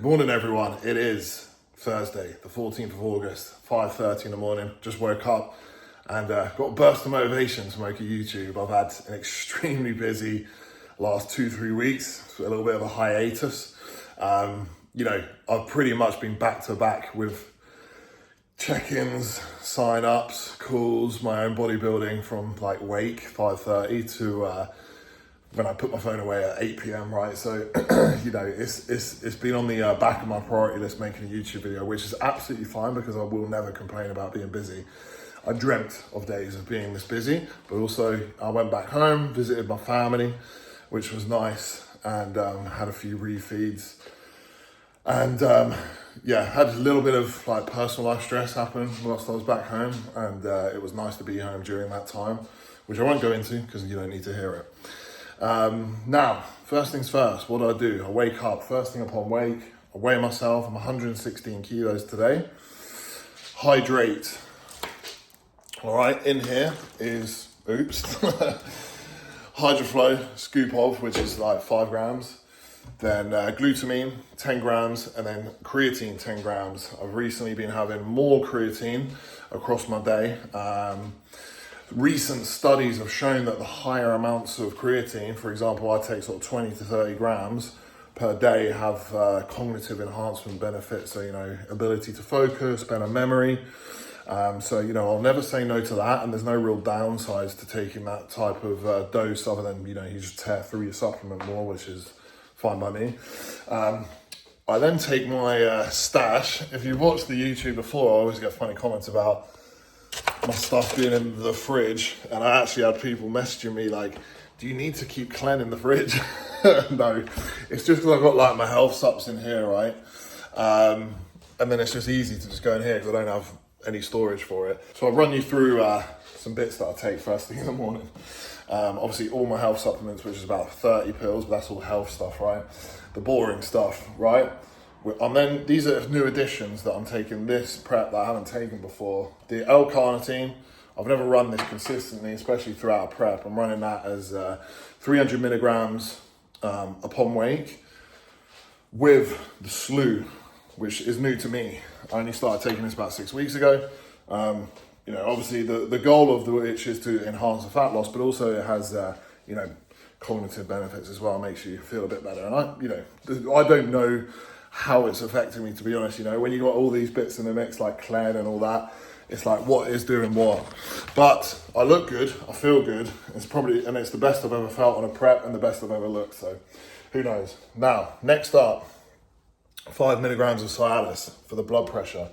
Good morning, everyone. It is Thursday, the 14th of August, 5:30 in the morning. Just woke up and got a burst of motivation to make a YouTube. I've had an extremely busy last 2-3 weeks, so a little bit of a hiatus. I've pretty much been back to back with check-ins, sign-ups, calls, my own bodybuilding from like wake 5:30 to when I put my phone away at 8 p.m, right? So, it's been on the back of my priority list making a YouTube video, which is absolutely fine because I will never complain about being busy. I dreamt of days of being this busy, but also I went back home, visited my family, which was nice, and had a few refeeds. And had a little bit of like personal life stress happen whilst I was back home, and it was nice to be home during that time, which I won't go into because you don't need to hear it. Now, first things first, what do? I wake up, first thing upon wake, I weigh myself, I'm 116 kilos today. Hydrate. All right, in here is, Hydroflow, scoop of, which is like 5 grams. Then glutamine, 10 grams, and then creatine, 10 grams. I've recently been having more creatine across my day. Recent studies have shown that the higher amounts of creatine, for example, I take sort of 20 to 30 grams per day, have cognitive enhancement benefits. So, ability to focus, better memory. I'll never say no to that. And there's no real downsides to taking that type of dose other than, you just tear through your supplement more, which is fine by me. I then take my stash. If you've watched the YouTube before, I always get funny comments about my stuff being in the fridge, and I actually had people messaging me like, do you need to keep cleansing the fridge? No, it's just because I've got like my health sups in here, right? And then it's just easy to just go in here because I don't have any storage for it. So I'll run you through some bits that I take first thing in the morning. Obviously all my health supplements, which is about 30 pills, but that's all health stuff, right? The boring stuff, right? And then these are new additions that I'm taking this prep that I haven't taken before. The L-carnitine, I've never run this consistently, especially throughout a prep. I'm running that as 300 milligrams upon wake with the slew, which is new to me. I only started taking this about 6 weeks ago. Obviously the goal of which is to enhance the fat loss, but also it has, cognitive benefits as well. It makes you feel a bit better. And I don't know how it's affecting me, to be honest. When you got all these bits in the mix, like Clen and all that, it's like, what is doing what? But I look good, I feel good. It's the best I've ever felt on a prep and the best I've ever looked. So who knows? Now, next up, 5 milligrams of Cialis for the blood pressure.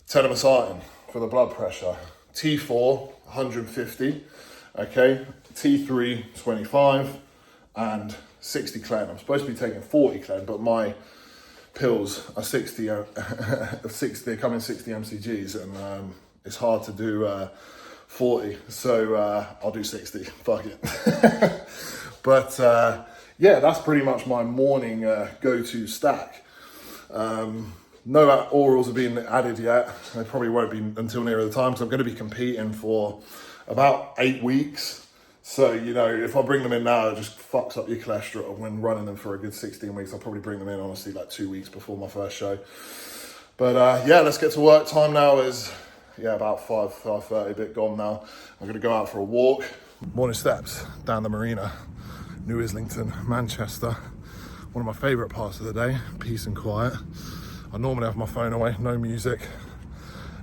Telemycin for the blood pressure. T4, 150, okay? T3, 25, and 60 Clen. I'm supposed to be taking 40 Clen, but my pills are 60, they come in 60 mcgs, and it's hard to do 40, so I'll do 60, fuck it. But that's pretty much my morning go-to stack. No orals have been added yet. They probably won't be until nearer the time, because I'm going to be competing for about 8 weeks. So, if I bring them in now, it just fucks up your cholesterol. When running them for a good 16 weeks, I'll probably bring them in, honestly, like 2 weeks before my first show. But let's get to work. Time now is, about 5:30, a bit gone now. I'm going to go out for a walk. Morning steps down the marina, New Islington, Manchester. One of my favourite parts of the day, peace and quiet. I normally have my phone away, no music,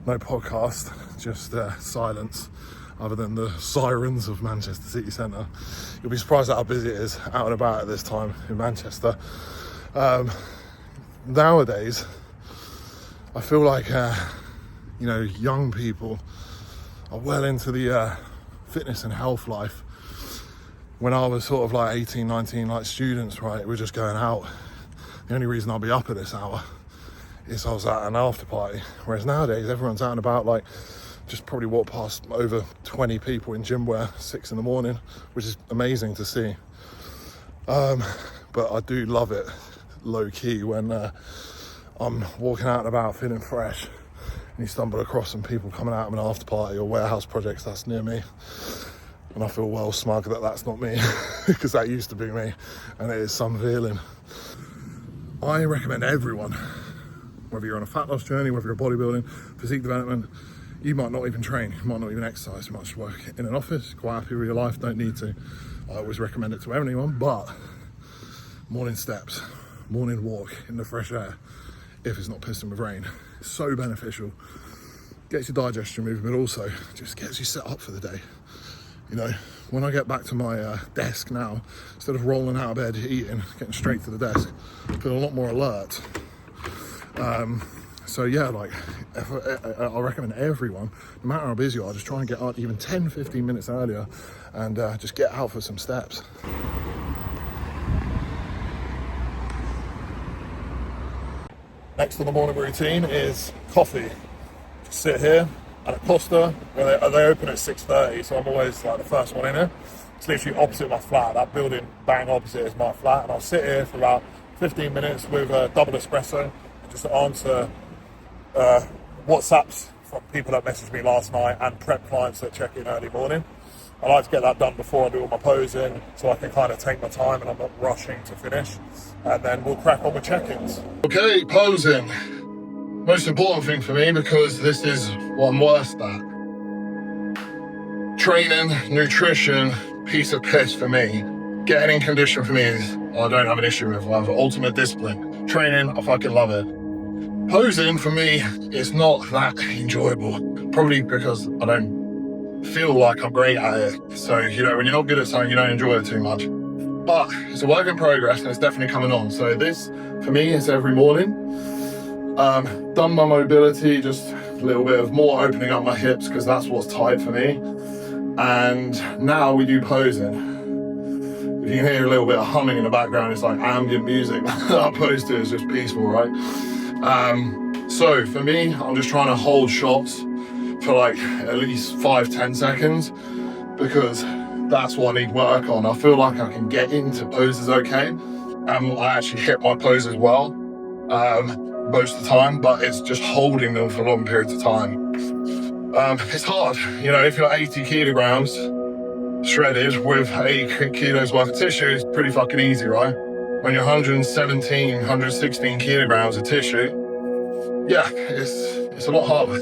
no podcast, just silence, other than the sirens of Manchester city centre. You'll be surprised at how busy it is out and about at this time in Manchester. Nowadays, I feel like, young people are well into the fitness and health life. When I was sort of like 18, 19, like students, right, we're just going out. The only reason I'll be up at this hour is I was at an after party. Whereas nowadays, everyone's out and about, like, just probably walk past over 20 people in gym wear, 6 in the morning, which is amazing to see. But I do love it low key when I'm walking out and about feeling fresh and you stumble across some people coming out of an after party or warehouse projects that's near me. And I feel well smug that that's not me, because that used to be me, and it is some feeling. I recommend everyone, whether you're on a fat loss journey, whether you're bodybuilding, physique development, you might not even train, you might not even exercise, you might just work in an office, quite happy with your life, don't need to. I always recommend it to anyone, but morning steps, morning walk in the fresh air, if it's not pissing with rain, so beneficial. Gets your digestion moving, but also just gets you set up for the day. You know, when I get back to my desk now, instead of rolling out of bed, eating, getting straight to the desk, I feel a lot more alert. So yeah, like, I recommend everyone, no matter how busy you are, just try and get out even 10, 15 minutes earlier and just get out for some steps. Next on the morning routine is coffee. Just sit here at a Costa, where they open at 6:30, so I'm always like the first one in here. It's literally opposite my flat. That building bang opposite is my flat, and I'll sit here for about 15 minutes with a double espresso, just to answer WhatsApps from people that messaged me last night and prep clients that check in early morning. I like to get that done before I do all my posing, so I can kind of take my time and I'm not rushing to finish. And then we'll crack on with check-ins. Okay, posing. Most important thing for me, because this is what I'm worst at. Training, nutrition, piece of piss for me. Getting in condition for me is, I don't have an issue with. I have ultimate discipline. Training, I fucking love it. Posing for me is not that enjoyable. Probably because I don't feel like I'm great at it. So, you know, when you're not good at something, you don't enjoy it too much. But it's a work in progress and it's definitely coming on. So this, for me, is every morning. Done my mobility, just a little bit of more opening up my hips because that's what's tight for me. And now we do posing. If you can hear a little bit of humming in the background, it's like ambient music. That pose to is just peaceful, right? So for me, I'm just trying to hold shots for like at least 5-10 seconds because that's what I need work on. I feel like I can get into poses okay, and I actually hit my poses well most of the time, but it's just holding them for long periods of time. It's hard, you know, if you're 80 kilograms shredded with 80 kilos worth of tissue, it's pretty fucking easy, right? When you're 117, 116 kilograms of tissue, yeah, it's a lot harder.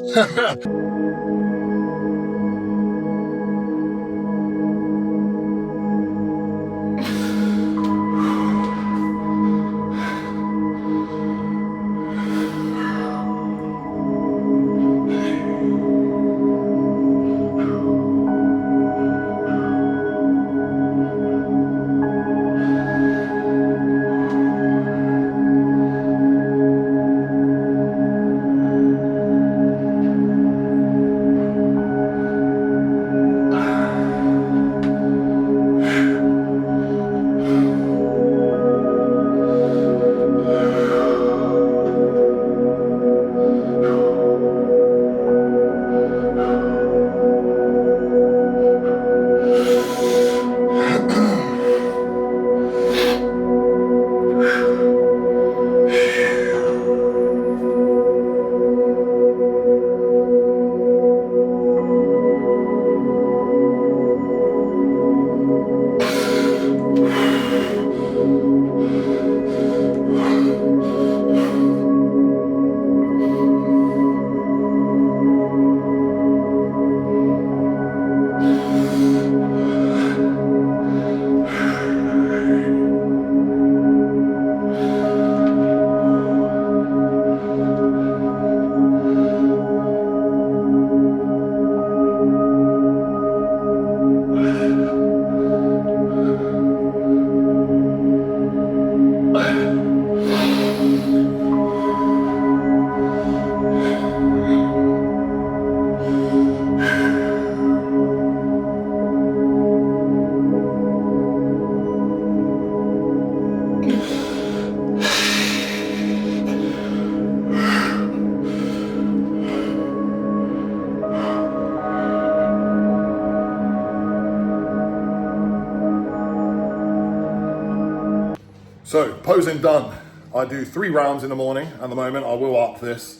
So, posing done. I do 3 rounds in the morning at the moment. I will up this.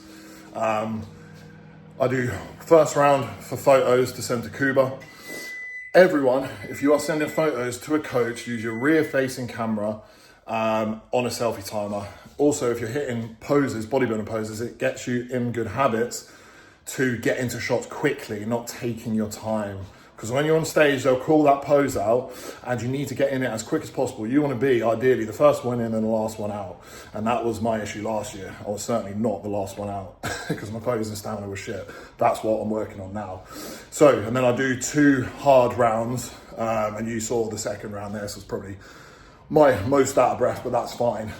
I do first round for photos to send to Cuba. Everyone, if you are sending photos to a coach, use your rear facing camera on a selfie timer. also, if you're hitting poses, bodybuilding poses, it gets you in good habits to get into shots quickly, not taking your time. Because when you're on stage, they'll call that pose out and you need to get in it as quick as possible. You want to be, ideally, the first one in and the last one out. And that was my issue last year. I was certainly not the last one out because my focus and stamina was shit. That's what I'm working on now. So, and then I do 2 hard rounds. And you saw the second round there, so it's probably my most out of breath, but that's fine.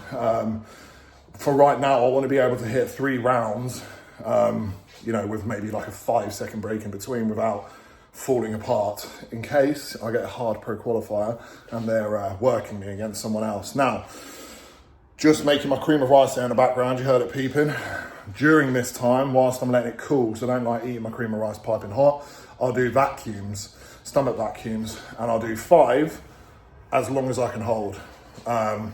For right now, I want to be able to hit 3 rounds, with maybe like a 5-second break in between without falling apart in case I get a hard pro qualifier and they're working me against someone else. Now, just making my cream of rice there in the background, you heard it peeping. During this time, whilst I'm letting it cool, because I don't like eating my cream of rice piping hot, I'll do vacuums, stomach vacuums, and I'll do 5 as long as I can hold. And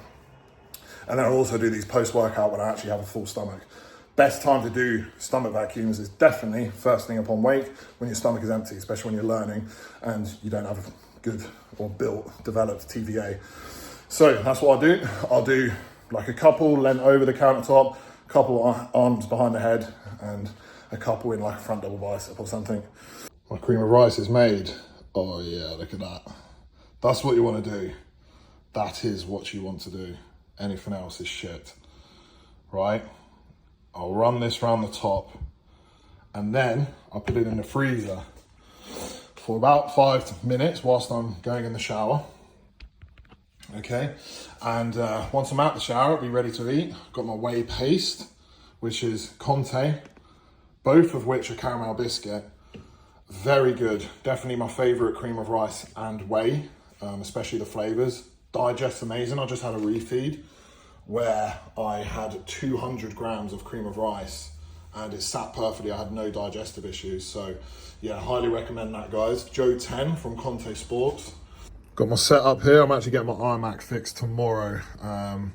then I'll also do these post-workout when I actually have a full stomach. Best time to do stomach vacuums is definitely first thing upon wake when your stomach is empty, especially when you're learning and you don't have a good or developed TVA. So that's what I'll do. I'll do like a couple leant over the countertop, a couple arms behind the head, and a couple in like a front double bicep or something. My cream of rice is made. Oh yeah, look at that. That's what you want to do. That is what you want to do. Anything else is shit, right? I'll run this round the top and then I'll put it in the freezer for about 5 minutes whilst I'm going in the shower. Okay, and once I'm out the shower, I'll be ready to eat. I've got my whey paste, which is Conte, both of which are caramel biscuit. Very good, definitely my favorite cream of rice and whey, especially the flavors. Digest amazing. I just had a refeed where I had 200 grams of cream of rice and it sat perfectly. I had no digestive issues. So yeah, highly recommend that, guys. Joe 10 from Conte Sports. Got my setup here. I'm actually getting my iMac fixed tomorrow. And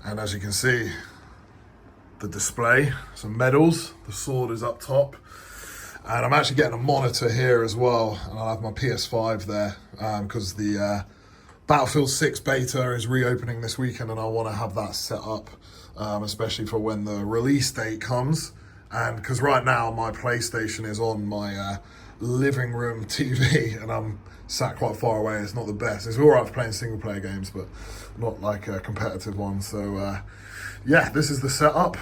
as you can see, the display, some medals, the sword is up top. And I'm actually getting a monitor here as well. And I'll have my PS5 there because the Battlefield 6 beta is reopening this weekend and I want to have that set up, especially for when the release date comes. And because right now my PlayStation is on my living room TV and I'm sat quite far away. It's not the best. It's all right for playing single player games, but not like a competitive one. So yeah, this is the setup.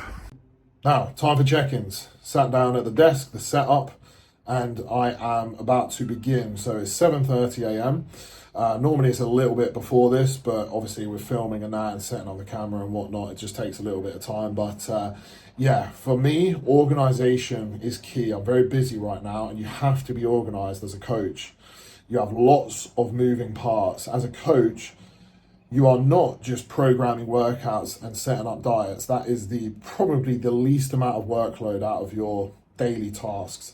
Now, time for check-ins. Sat down at the desk, the setup, and I am about to begin. So it's 7:30 a.m. Normally it's a little bit before this, but obviously we're filming and that and setting up the camera and whatnot, it just takes a little bit of time. But yeah, for me, organization is key. I'm very busy right now and you have to be organized as a coach. You have lots of moving parts. As a coach, you are not just programming workouts and setting up diets. That is probably the least amount of workload out of your daily tasks.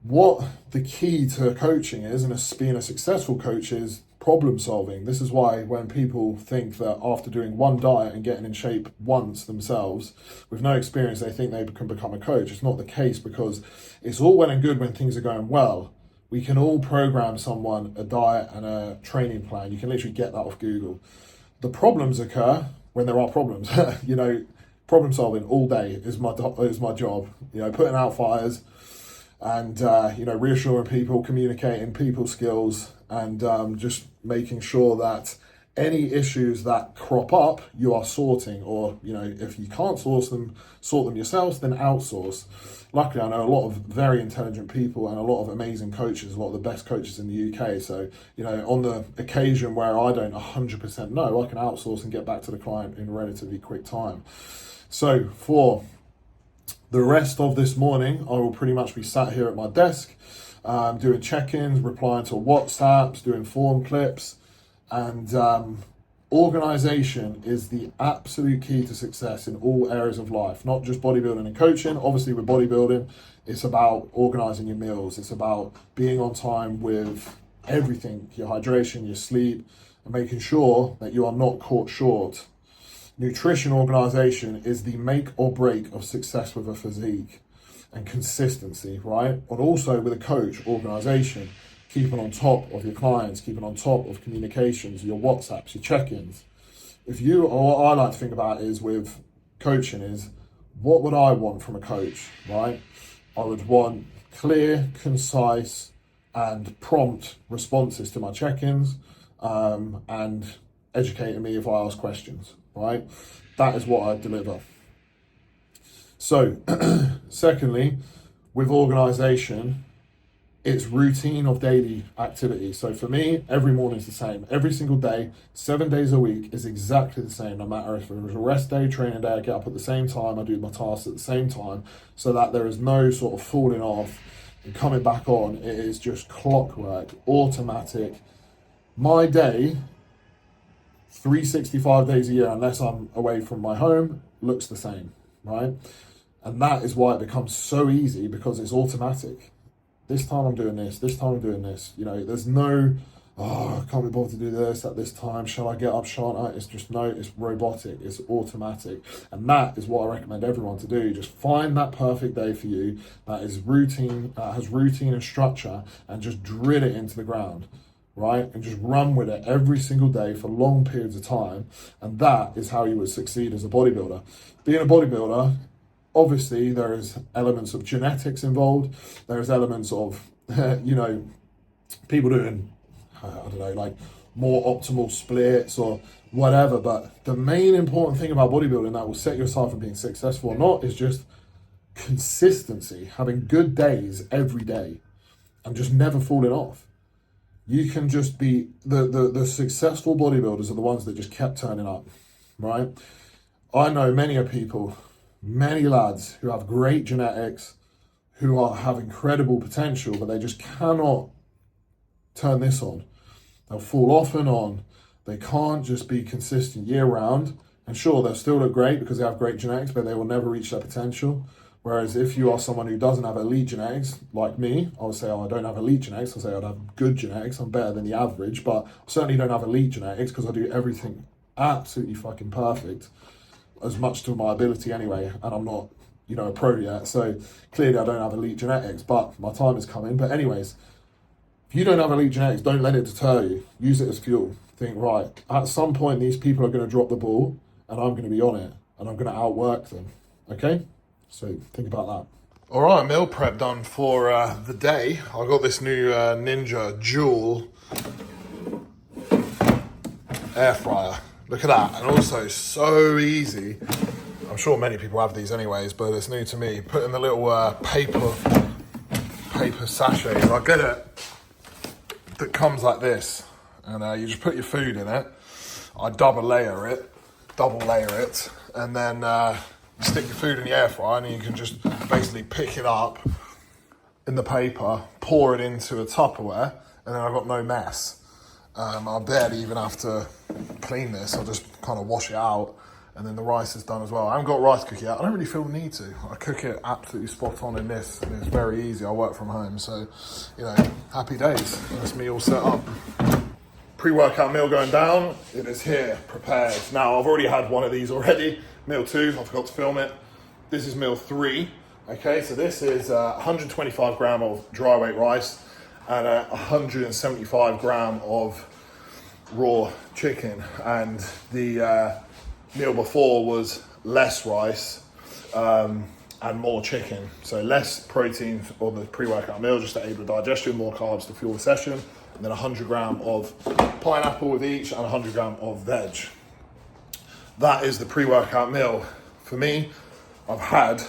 What the key to coaching is, and being a successful coach, is problem solving. This is why when people think that after doing one diet and getting in shape once themselves with no experience, they think they can become a coach. It's not the case, because it's all well and good when things are going well. We can all program someone a diet and a training plan. You can literally get that off Google. The problems occur when there are problems. Problem solving all day is my job. Putting out fires and reassuring people, communicating people skills, and just making sure that any issues that crop up you are sorting, or if you can't sort them yourselves, then outsource. Luckily, I know a lot of very intelligent people and a lot of amazing coaches, a lot of the best coaches in the UK. So, on the occasion where I don't 100% know, I can outsource and get back to the client in relatively quick time. So for the rest of this morning, I will pretty much be sat here at my desk, doing check-ins, replying to WhatsApps, doing form clips, and organization is the absolute key to success in all areas of life, not just bodybuilding and coaching. Obviously with bodybuilding, it's about organizing your meals. It's about being on time with everything, your hydration, your sleep, and making sure that you are not caught short. Nutrition organization is the make or break of success with a physique, and consistency, right? And also with a coach, organization, keeping on top of your clients, keeping on top of communications, your WhatsApps, your check-ins. or what I like to think about is with coaching is, what would I want from a coach, right? I would want clear, concise, and prompt responses to my check-ins, and educating me if I ask questions, right? That is what I deliver. So, secondly, with organisation, it's routine of daily activity. So for me, every morning is the same. Every single day, 7 days a week is exactly the same. No matter if it was a rest day, training day, I get up at the same time, I do my tasks at the same time, so that there is no sort of falling off and coming back on. It is just clockwork, automatic. My day, 365 days a year, unless I'm away from my home, looks the same, right? And that is why it becomes so easy, because it's automatic. This time I'm doing this, this time I'm doing this. You know, there's no, I can't be bothered to do this at this time. Shall I get up, shan't I? It's just, no, it's robotic, it's automatic. And that is what I recommend everyone to do. Just find that perfect day for you that is routine, has routine and structure, and just drill it into the ground, right? And just run with it every single day for long periods of time. And that is how you would succeed as a bodybuilder. Being a bodybuilder, obviously, there is elements of genetics involved. There's elements of, people doing, I don't know, like more optimal splits or whatever. But the main important thing about bodybuilding that will set you aside from being successful or not is just consistency, having good days every day and just never falling off. You can just be, the successful bodybuilders are the ones that just kept turning up, right? I know many lads who have great genetics, who have incredible potential, but they just cannot turn this on. They'll fall off and on. They can't just be consistent year round. And sure, they'll still look great because they have great genetics, but they will never reach their potential. Whereas if you are someone who doesn't have elite genetics, like me, I would say, I don't have elite genetics. I'll say I'd have good genetics. I'm better than the average, but I certainly don't have elite genetics because I do everything absolutely fucking perfect, as much to my ability anyway, and I'm not, a pro yet, so clearly I don't have elite genetics, but my time is coming. But anyways, if you don't have elite genetics, don't let it deter you. Use it as fuel. Think, right, at some point these people are going to drop the ball, and I'm going to be on it, and I'm going to outwork them, okay? So think about that. All right, meal prep done for the day. I got this new Ninja Dual air fryer. Look at that, and also so easy. I'm sure many people have these anyways, but it's new to me. Put in the little paper sachets. I get it, that comes like this, and you just put your food in it. I double layer it, and then stick your food in the air fryer, and you can just basically pick it up in the paper, pour it into a Tupperware, and then I've got no mess. I barely even have to clean this. I'll just kind of wash it out, and then the rice is done as well. I haven't got rice cooker yet. I don't really feel the need to. I cook it absolutely spot on in this, and it's very easy. I work from home, so, happy days. That's me all set up. Pre-workout meal going down. It is here, prepared. Now, I've already had one of these already. Meal 2, I forgot to film it. This is meal 3. Okay, so this is 125 gram of dry weight rice and 175 gram of raw chicken. And the meal before was less rice and more chicken. So less protein on the pre-workout meal, just to aid with digestion, more carbs to fuel the session. And then 100 gram of pineapple with each and 100 gram of veg. That is the pre-workout meal. For me, I've had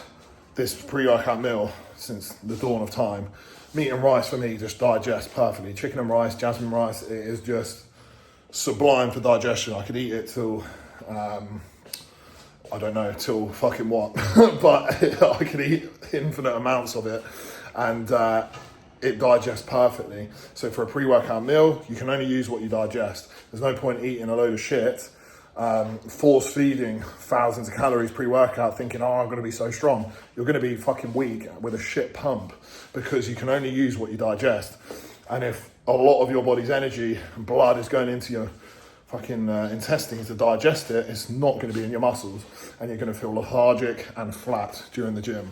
this pre-workout meal since the dawn of time. Meat and rice for me just digest perfectly. Chicken and rice, jasmine rice, it is just sublime for digestion. I could eat it till, I don't know, till fucking what, but I could eat infinite amounts of it, and it digests perfectly. So for a pre-workout meal, you can only use what you digest. There's no point eating a load of shit, force feeding thousands of calories pre-workout thinking, I'm going to be so strong. You're going to be fucking weak with a shit pump, because you can only use what you digest. And if a lot of your body's energy and blood is going into your fucking intestines to digest it, it's not going to be in your muscles, and you're going to feel lethargic and flat during the gym.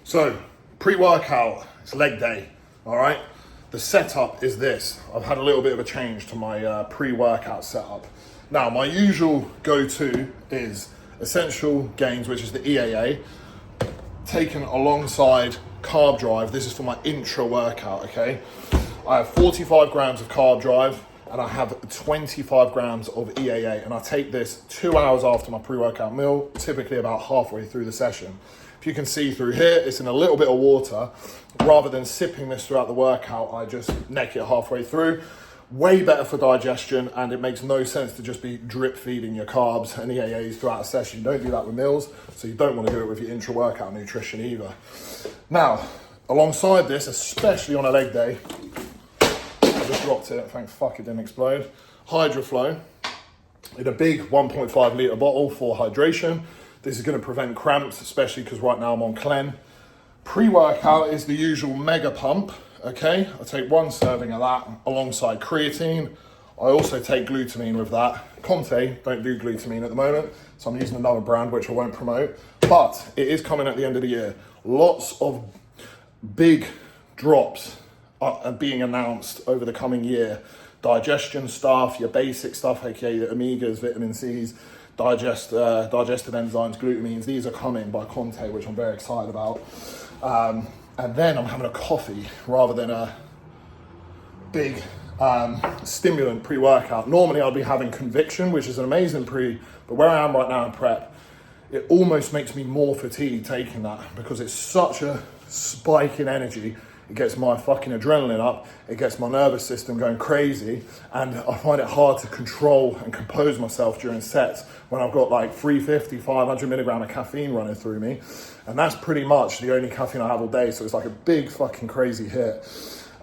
So pre-workout, it's leg day, all right? The setup is this. I've had a little bit of a change to my pre-workout setup. Now, my usual go-to is essential gains, which is the EAA, taken alongside carb drive. This is for my intra-workout, okay? I have 45 grams of carb drive and I have 25 grams of EAA, and I take this 2 hours after my pre-workout meal, typically about halfway through the session. If you can see through here, it's in a little bit of water. Rather than sipping this throughout the workout, I just neck it halfway through. Way better for digestion, and it makes no sense to just be drip feeding your carbs and EAAs throughout a session. You don't do that with meals, so you don't want to do it with your intra-workout nutrition either. Now, alongside this, especially on a leg day, I just dropped it, thank fuck it didn't explode. HydroFlow in a big 1.5 litre bottle for hydration. This is going to prevent cramps, especially because right now I'm on Clen. Pre-workout is the usual mega pump. Okay, I take 1 serving of that alongside creatine. I also take glutamine with that. Conte don't do glutamine at the moment, so I'm using another brand which I won't promote. But it is coming at the end of the year. Lots of big drops are being announced over the coming year. Digestion stuff, your basic stuff, aka the omegas, vitamin C's, digestive enzymes, glutamines. These are coming by Conte, which I'm very excited about. And then I'm having a coffee rather than a big stimulant pre-workout. Normally I'll be having Conviction, which is an amazing but where I am right now in prep, it almost makes me more fatigued taking that because it's such a spike in energy. It gets my fucking adrenaline up, it gets my nervous system going crazy, and I find it hard to control and compose myself during sets when I've got like 350, 500 milligram of caffeine running through me. And that's pretty much the only caffeine I have all day, so it's like a big fucking crazy hit.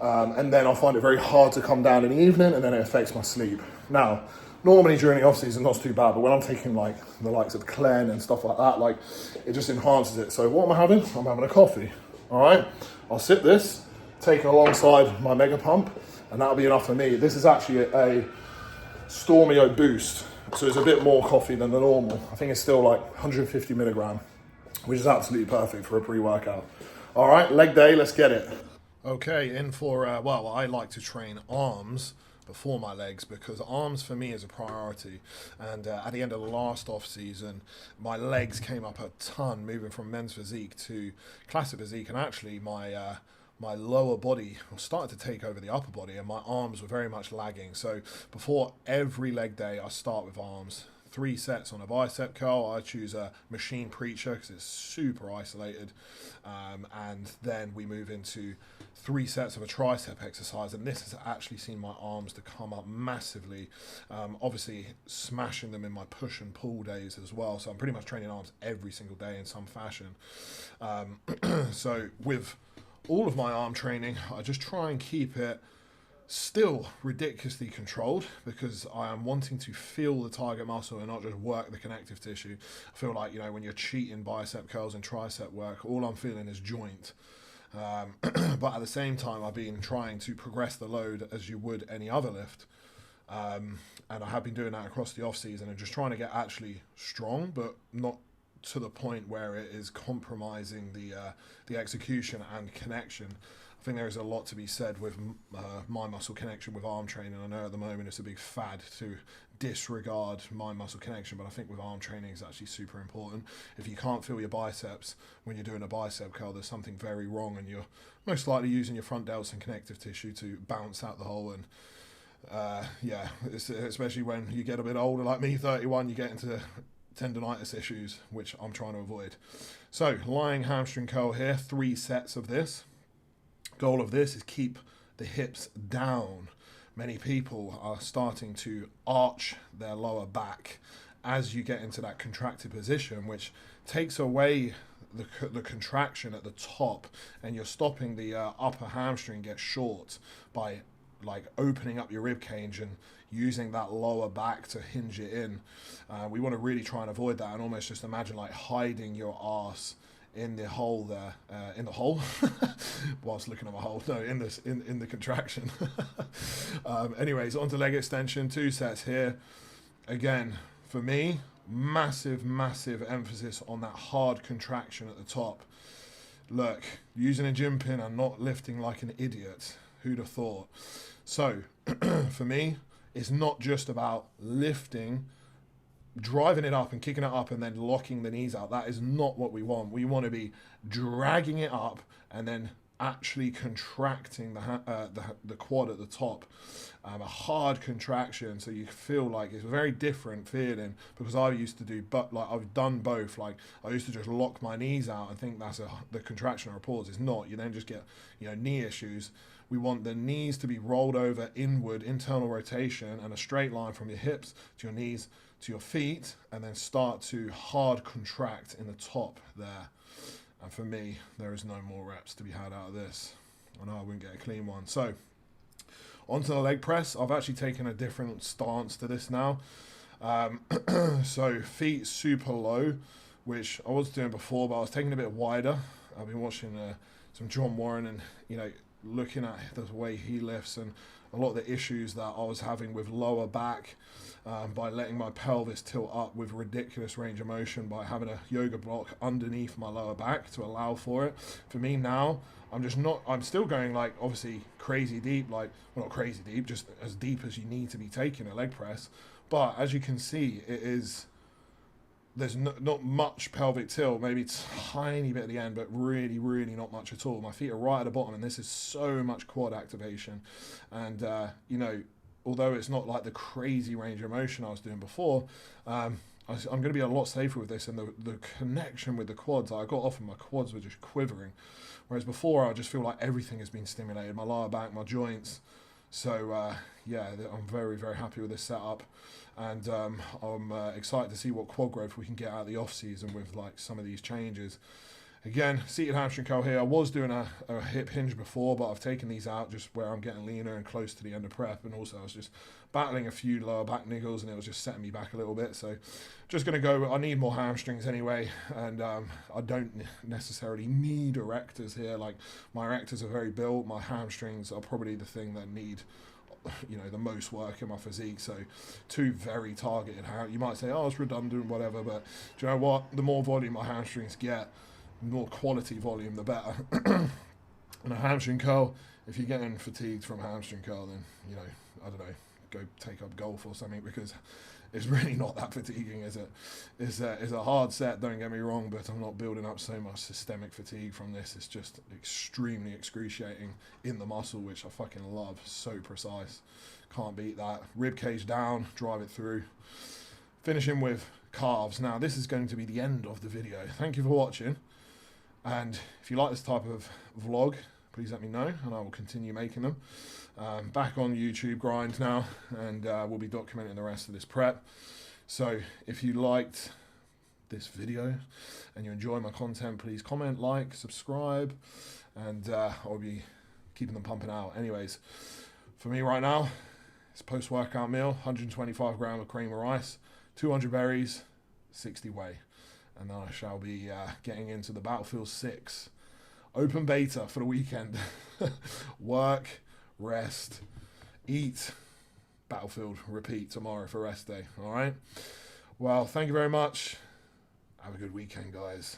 And then I find it very hard to come down in the evening, and then it affects my sleep. Now, normally during the off season, not too bad, but when I'm taking like the likes of Clen and stuff like that, like it just enhances it. So what am I having? I'm having a coffee, all right? I'll sip this, take it alongside my Mega Pump, and that'll be enough for me. This is actually a Stormio Boost, so it's a bit more coffee than the normal. I think it's still like 150 milligram, which is absolutely perfect for a pre-workout. All right, leg day, let's get it. Okay, in for, well, I like to train arms before my legs because arms for me is a priority. And at the end of the last off season, my legs came up a ton, moving from men's physique to classic physique, and actually my lower body started to take over the upper body, and my arms were very much lagging. So before every leg day, I start with arms. 3 sets on a bicep curl. I choose a machine preacher because it's super isolated. And then we move into 3 sets of a tricep exercise. And this has actually seen my arms to come up massively. Obviously smashing them in my push and pull days as well. So I'm pretty much training arms every single day in some fashion. So with all of my arm training, I just try and keep it still ridiculously controlled because I am wanting to feel the target muscle and not just work the connective tissue. I feel like, you know, when you're cheating bicep curls and tricep work, all I'm feeling is joint. But at the same time, I've been trying to progress the load as you would any other lift. And I have been doing that across the off season and just trying to get actually strong, but not to the point where it is compromising the execution and connection. I think there is a lot to be said with mind muscle connection with arm training. I know at the moment it's a big fad to disregard mind muscle connection, but I think with arm training is actually super important. If you can't feel your biceps when you're doing a bicep curl, there's something very wrong, and you're most likely using your front delts and connective tissue to bounce out the hole. And yeah, especially when you get a bit older like me, 31, you get into tendonitis issues, which I'm trying to avoid. So lying hamstring curl here, 3 sets of this. Goal of this is keep the hips down. Many people are starting to arch their lower back as you get into that contracted position, which takes away the contraction at the top, and you're stopping the upper hamstring get short by like opening up your rib cage and using that lower back to hinge it in. We want to really try and avoid that and almost just imagine like hiding your arse in the hole there, in the hole, whilst looking at my hole. No, in the contraction. Anyways, onto leg extension, 2 sets here. Again, for me, massive emphasis on that hard contraction at the top. Look, using a gym pin and not lifting like an idiot. Who'd have thought? So, for me, it's not just about lifting, driving it up and kicking it up and then locking the knees out. That is not what we want. We want to be dragging it up and then actually contracting the quad at the top, a hard contraction, so you feel like it's a very different feeling. Because I used to do, but like I've done both. Like I used to just lock my knees out and think that's the contraction of pause. It's not. You then just get knee issues. We want the knees to be rolled over inward, internal rotation, and a straight line from your hips to your knees to your feet, and then start to hard contract in the top there. And for me, there is no more reps to be had out of this. I know I wouldn't get a clean one. So, onto the leg press. I've actually taken a different stance to this now. So, feet super low, which I was doing before, but I was taking it a bit wider. I've been watching some John Warren and, looking at the way he lifts and a lot of the issues that I was having with lower back by letting my pelvis tilt up with ridiculous range of motion by having a yoga block underneath my lower back to allow for it. For me now, I'm still going like obviously crazy deep, like, well, not crazy deep, just as deep as you need to be taking a leg press. But as you can see, there's not much pelvic tilt, maybe tiny bit at the end, but really, really not much at all. My feet are right at the bottom, and this is so much quad activation. And, although it's not like the crazy range of motion I was doing before, I'm going to be a lot safer with this. And the connection with the quads, I got off and my quads were just quivering. Whereas before, I just feel like everything has been stimulated, my lower back, my joints. So, I'm very, very happy with this setup. And I'm excited to see what quad growth we can get out of the off-season with like some of these changes. Again, seated hamstring curl here. I was doing a hip hinge before, but I've taken these out just where I'm getting leaner and close to the end of prep. And also I was just battling a few lower back niggles and it was just setting me back a little bit. So just going to go, I need more hamstrings anyway. And I don't necessarily need erectors here. Like my erectors are very built. My hamstrings are probably the thing that need the most work in my physique. So two very targeted, you might say, oh, it's redundant, whatever, but do you know what? The more volume my hamstrings get, the more quality volume, the better. And a hamstring curl, if you're getting fatigued from hamstring curl, then, I don't know, go take up golf or something, because it's really not that fatiguing, is it? It's a hard set, don't get me wrong, but I'm not building up so much systemic fatigue from this. It's just extremely excruciating in the muscle, which I fucking love. So precise. Can't beat that. Rib cage down, drive it through. Finishing with calves. Now, this is going to be the end of the video. Thank you for watching. And if you like this type of vlog, please let me know and I will continue making them. Back on YouTube grind now, and we'll be documenting the rest of this prep. So if you liked this video and you enjoy my content, please comment, like, subscribe, and I'll be keeping them pumping out. Anyways, for me right now, it's post-workout meal, 125 grams of cream of rice, 200 berries, 60 whey. And then I shall be getting into the Battlefield 6 open beta for the weekend. Work, rest, eat, Battlefield, repeat tomorrow for rest day. All right? Well, thank you very much. Have a good weekend, guys.